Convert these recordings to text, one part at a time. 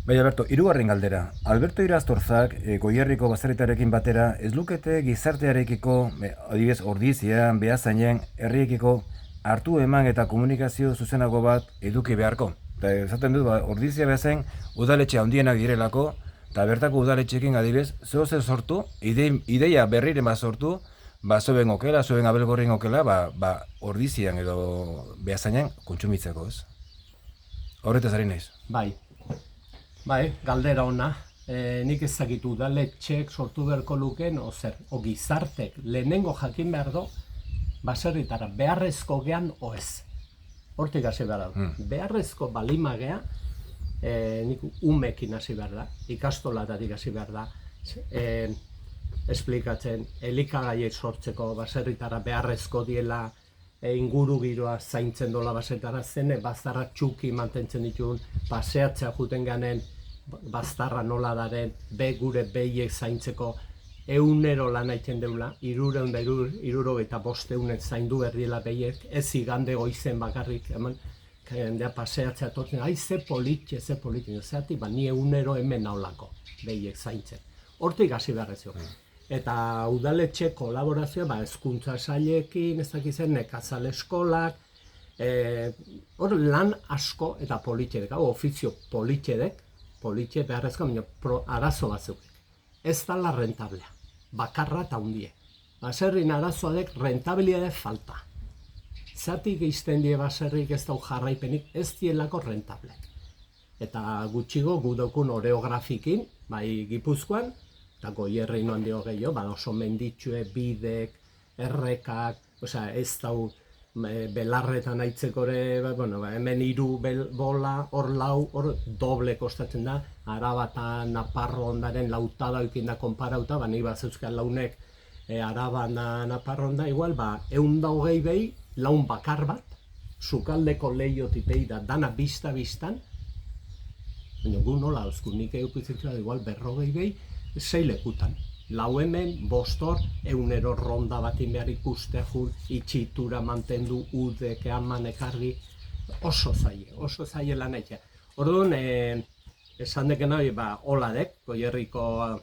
Bai, Alberto, hirugarren galdera. Alberto Irastorzak, Goierriko baserritarekin batera, ez lukete gizartearekiko, adibidez, ordizian, behazainen, herriekiko, hartu eman eta komunikazio zuzenago bat eduki beharko. Eta esaten dut, ordizia behazain, udaletxe handienak direlako, eta bertako udaletxekin adibidez, zer sortu, ideia berriren bat sortu, zoben okela, zoben abelgorrin okela, ordizian edo behazainen kontsumitzeko, ez? Horretaz ari naiz. Bai, galdera ona. Nik ezagitu udaletxek sortu beharko lukeen, o gizartek lehenengo jakin behar do, baserritara beharrezko gean o ez. Hortik hasi behar da. Beharrezko balima gea, nik umekin hasi behar da, ikastolatatik hasi behar da, esplikatzen, elikagaiek sortzeko baserritara beharrezko diela, inguru giroa zaintzen dola baserritara, zene baztarrak txuki mantentzen ditun, paseatzea juten ganen, baztarra nola daren, gure behiek zaintzeko, eunero lan aiten deula, 375 zaindu berdiela behiek, ez igande goizen bakarrik, eman, jendea paseatzea tortzen, ze politxe, zeati, ni eunero hemen naulako behiek zaintzen. Hortik hasi beharrezio. Eta udaletxe kolaborazioa, hezkuntza sailekin, ez dakizen, nekazal eskolak, hor lan asko eta politxedek, ofizio politxedek beharrezko, baina arazo batzuk. Ez dala rentablea, bakarra eta hundie. Baserrin arazoadek rentabilidade falta. Zatik izten die baserrik ez dau jarraipenik, ez dielako rentablek. Eta gutxigo gu daukun oreografikin, bai Gipuzkoan, eta Goierri noan dio gehiago, oso menditxue, bidek, errekak, ez dau belarretan aitzekore, hemen 3 bola, hor lau, hor doble kostatzen da, Araba eta Naparro ondaren lautada eukin da konparauta, nik bat zeuzkan launek Araba eta Naparro onda, igual, 120 behi, laun bakar bat, sukaldeko lehiotik behi da, dana bista-bistan, baina gu nola hauzku, nik eukitzen igual 40 behi, 6 lekutan. Lau hemen, bostor, eunero ronda batin behar ikuste jun, itxitura mantendu, udek, eman ekarri, oso zaie lan eitea. Orduan, esan deken hori, holadek, Goierriko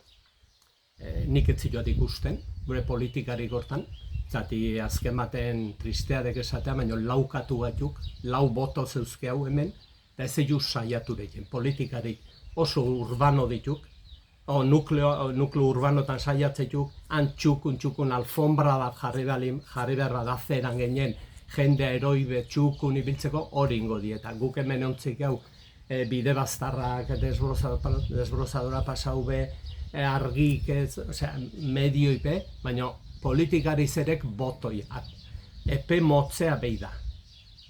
nik etzioat ikusten, gure politikarik hortan, zati azken baten tristeadek esatea, baina laukatu batzuk, lau boto zeuzke hau hemen, eta ez egin saiatu egin, politikarik oso urbano dituk, nukleo urbanotan saiatzetuk, txukun alfombra bat jarri beharra da zeran genien, jendea eroibe txukun ibiltzeko hori ingo dieta. Guk hemen ontzik hau bide baztarrak desbrozadora pasau be, argik ez, medio ipe, baina politikari zerek botoi, epe motzea behi da.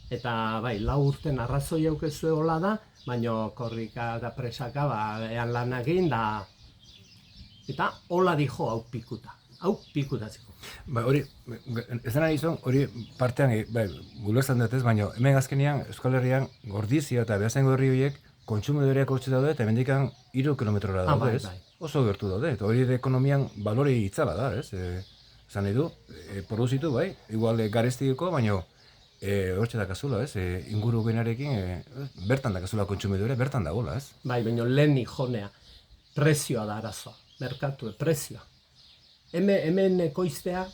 Eta bai, 4 urten arrazoi aukezue hola da, baina korrika eta presaka ean lanakin da, eta hola dijo hau pikutatzeko. Hori, ez dena izan, hori partean, gulezan dut ez, baina hemen azkenean Euskal Herrian gordizia eta behazen gorri horiek kontsumidoreak hotxe daude eta hemendikan 3 kilometrora daude, ez? Oso gertu daude, eta hori ekonomian balore itzala da, ez? Zan nahi du, produzitu, bai, igual garestiko, baina hortxe dakazula, ez? Inguru genarekin, bertan dakazula kontsumidore, bertan dagoela, ez? Bai, baina lehen jonea, prezioa da arazoa, merkatu, prezioa. Hemen ekoiztea,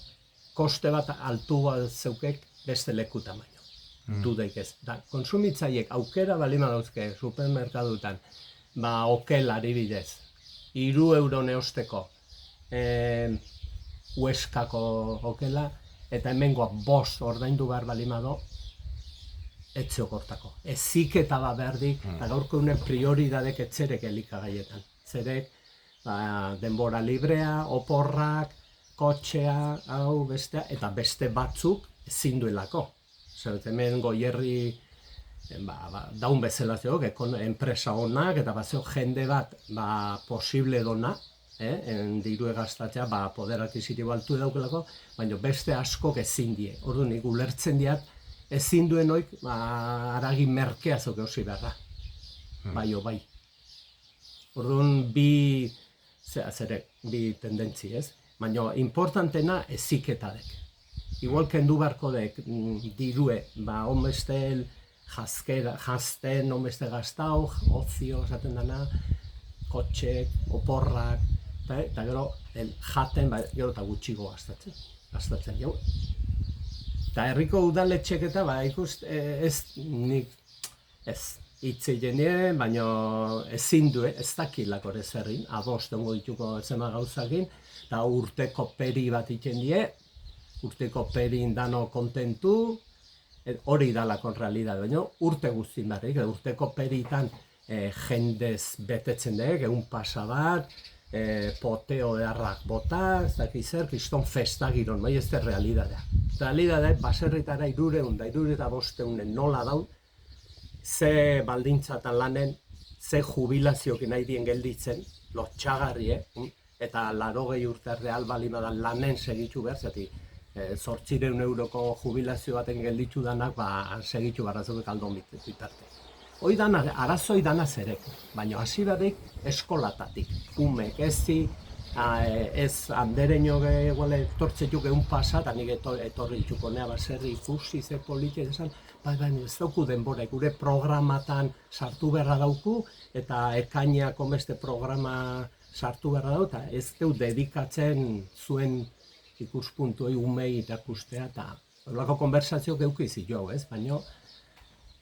koste bat altu bat zeukek beste lekutan baino. Dudaik ez. Konsumitzaiek aukera balima dauzke supermerkadutan, okelari bidez, 3 euro neosteko Hueskako okela, eta hemengoa 5 ordaindu behar balima do, etzio kortako. Eziketa bat berdik, eta gaurko unen prioridadek etzerek elikagaietan. Zerek, denbora librea, oporrak, kotxea, hau, bestea, eta beste batzuk ezin duelako. Hemen Goierri daun bezala zeok, enpresa honak, eta bat zeok jende bat posible dona, dirue gaztatzea, poder akizitibo altu edaukelako, baina beste askok ezin die. Orduan, nik ulertzen diat, ezin duen oik, aragi merkea zoke osi beharra. Bai. Orduan, bi tendentzi, ez? Baina, importantena eziketadek. Igual kendu beharko dek dirue, honbestel jazte, non beste gaztau, ozio, esaten dana, kotxek, oporrak, eta gero, jaten, gero eta gutxigo gastatzen jau. Eta herriko udaletxek eta, hitz egin baina ezin du, ez dakilako ere zerrin, adost dongo dituko zema gauzakin, eta urteko peri bat egin die, urteko perin dano kontentu, hori dalako realidad, baina urte guztin barrik, urteko peritan jendez betetzen dek, egun pasa bat, poteo beharrak bota, ez dakiz zer, kriston festa giron, bai ez da realidadea. Realidadea, baserritara 300 nola daun, ze baldintzatan lanen, ze jubilaziokin nahi dien gelditzen, lotxagarri, eta 80 urte real bali badan lanen segitu behar, zati 800 euroko jubilazio baten gelditu danak, segitu barrazuk aldon bitarte. Hoi dana, arazoi dana zerek, baina hasi badik eskolatatik, umek ezi, ez andereño etortzetuk egun pasa, eta nik etorri txuko nea baserri ikusi ze politia esan, baina ez dauku denbora, gure programatan sartu beharra dauku, eta ekainako beste programa sartu beharra dau, eta ez deu dedikatzen zuen ikuspuntuei umei irakustea, eta horrelako konversazio geukizi jo, ez? Baina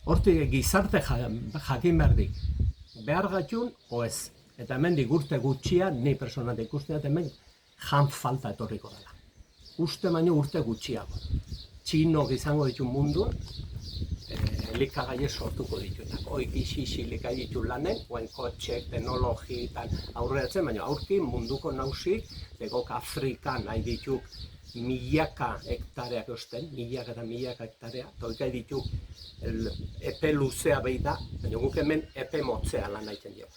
hortik gizarte jakin berdik, behar gatxun, o ez. Eta hemen urte gutxia, ni personat ikusten dut hemen jan falta etorriko dela. Uste baino urte gutxiago. Txinok izango ditu munduan, elikagaie sortuko dituenak. Hoi gixi likai ditu lanen, oen kotxek, teknologietan aurreratzen, baina aurki munduko nausik, begok Afrikan nahi dituk milaka hektareak osten, milaka eta milaka hektarea, eta horikai ditu epe luzea behi da, baina guk hemen epe motzea lan naiten dio.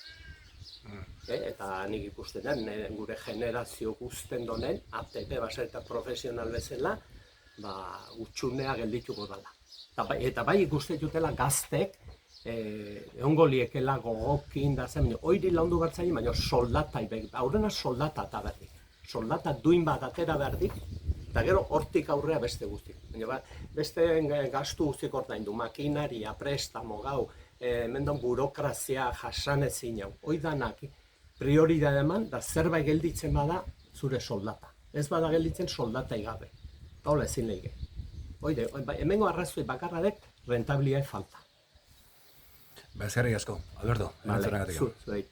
Eta nik ikusten den, gure generazio guzten donen, ATP baserita profesional bezala, utxunea geldituko dela. Eta bai ikusten dutela gaztek, egongo liekela gogokin da zen, oiri laundu bertzaile, baina soldata, aurrena soldata eta berdik. Soldata duin bat atera berdik, eta gero hortik aurrea beste guztik. Baina beste gastu guztik ordain du, makinaria, prestamo, gau, mendon burokrazia jasanezin hau. Hoi danak prioridade eman, da zerbait gelditzen bada zure soldata. Ez bada gelditzen soldata igabe. Eta hola ezin lehige. Oide, hemengo arrazoi bakarradek rentabilia falta. Eskerrik asko, Alberto. Vale, zuei.